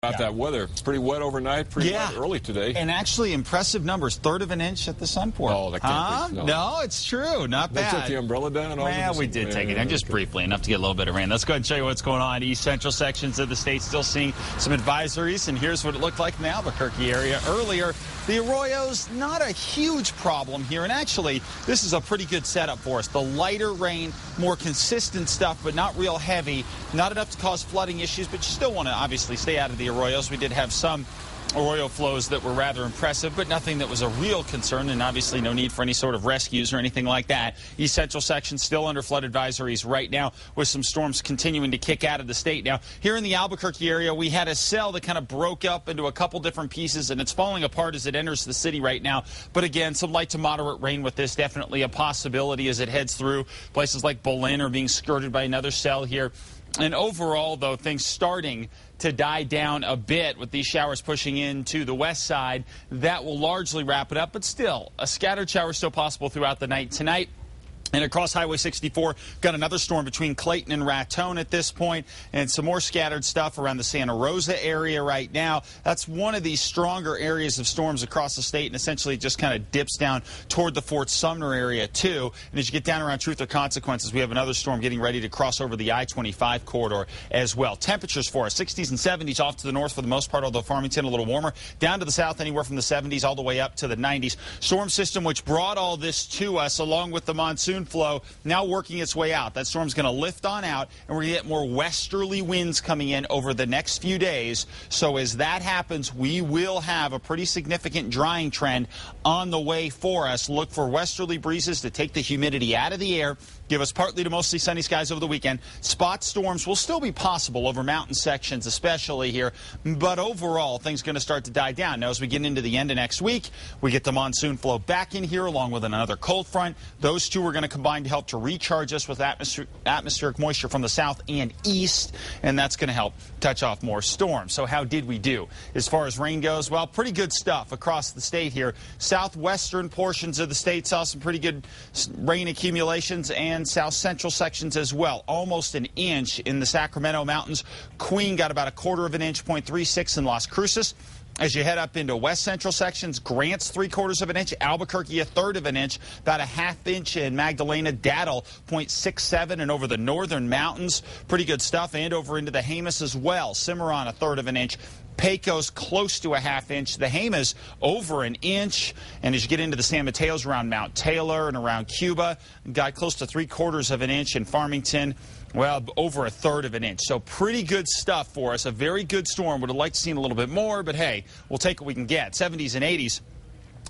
About that weather. Pretty wet overnight, pretty wet early today. And actually impressive numbers, third of an inch at the Sunport. Oh, that can't be. No, it's true. Not bad. They took the umbrella down? Well, we did take it down just briefly, enough to get a little bit of rain. Let's go ahead and show you what's going on. East central sections of the state still seeing some advisories, and here's what it looked like in the Albuquerque area earlier. The arroyos, not a huge problem here, and actually, this is a pretty good setup for us. The lighter rain, more consistent stuff, but not real heavy. Not enough to cause flooding issues, but you still want to obviously stay out of the arroyos. We did have some arroyo flows that were rather impressive, but nothing that was a real concern, and obviously no need for any sort of rescues or anything like that. East central section still under flood advisories right now, with some storms continuing to kick out of the state. Now, here in the Albuquerque area, we had a cell that kind of broke up into a couple different pieces, and it's falling apart as it enters the city right now. But again, some light to moderate rain with this, definitely a possibility as it heads through. Places like Belen are being skirted by another cell here. And overall, though, things starting to die down a bit with these showers pushing into the west side. That will largely wrap it up, but still, a scattered shower still possible throughout the night tonight. And across Highway 64, got another storm between Clayton and Raton at this point, and some more scattered stuff around the Santa Rosa area right now. That's one of these stronger areas of storms across the state, and essentially just kind of dips down toward the Fort Sumner area, too. And as you get down around Truth or Consequences, we have another storm getting ready to cross over the I-25 corridor as well. Temperatures for us, 60s and 70s off to the north for the most part, although Farmington a little warmer. Down to the south, anywhere from the 70s all the way up to the 90s. Storm system, which brought all this to us, along with the monsoon flow, now working its way out. That storm's going to lift on out, and we're going to get more westerly winds coming in over the next few days. So as that happens, we will have a pretty significant drying trend on the way for us. Look for westerly breezes to take the humidity out of the air, give us partly to mostly sunny skies over the weekend. Spot storms will still be possible over mountain sections, especially here, but overall, things are going to start to die down. Now, as we get into the end of next week, we get the monsoon flow back in here along with another cold front. Those two are going to combine to help to recharge us with atmospheric moisture from the south and east, and that's going to help touch off more storms. So how did we do? As far as rain goes, well, pretty good stuff across the state here. Southwestern portions of the state saw some pretty good rain accumulations, and south central sections as well. Almost an inch in the Sacramento Mountains. Queen got about a quarter of an inch, 0.36 in Las Cruces. As you head up into west central sections, Grant's 3/4 of an inch, Albuquerque 1/3 of an inch, about a 1/2 inch in Magdalena, Daddle 0.67, and over the northern mountains, pretty good stuff, and over into the Jemez as well. Cimarron 1/3 of an inch. Pecos close to a 1/2 inch. The Jemez over an inch. And as you get into the San Mateos around Mount Taylor and around Cuba, got close to 3/4 of an inch in Farmington. Well, over 1/3 of an inch. So pretty good stuff for us. A very good storm. Would have liked to see a little bit more, but hey, we'll take what we can get. 70s and 80s.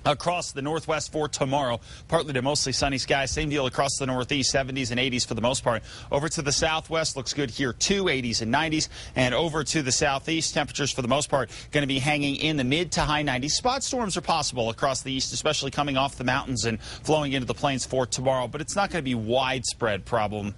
Across the northwest for tomorrow, partly to mostly sunny skies. Same deal across the northeast, 70s and 80s for the most part. Over to the southwest, looks good here too, 80s and 90s. And over to the southeast, temperatures for the most part going to be hanging in the mid to high 90s. Spot storms are possible across the east, especially coming off the mountains and flowing into the plains for tomorrow. But it's not going to be widespread problem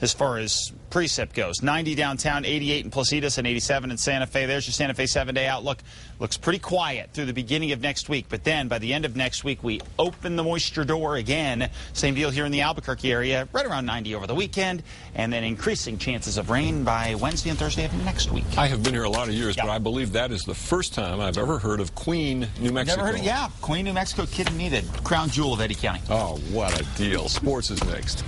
as far as precip goes. 90 downtown, 88 in Placitas, and 87 in Santa Fe. There's your Santa Fe 7-day outlook. Looks pretty quiet through the beginning of next week, but then by the end of next week, we open the moisture door again. Same deal here in the Albuquerque area, right around 90 over the weekend, and then increasing chances of rain by Wednesday and Thursday of next week. I have been here a lot of years, but I believe that is the first time I've ever heard of Queen, New Mexico. Never heard of it? Yeah, Queen, New Mexico, kidding me, the crown jewel of Eddy County. Oh, what a deal. Sports is next.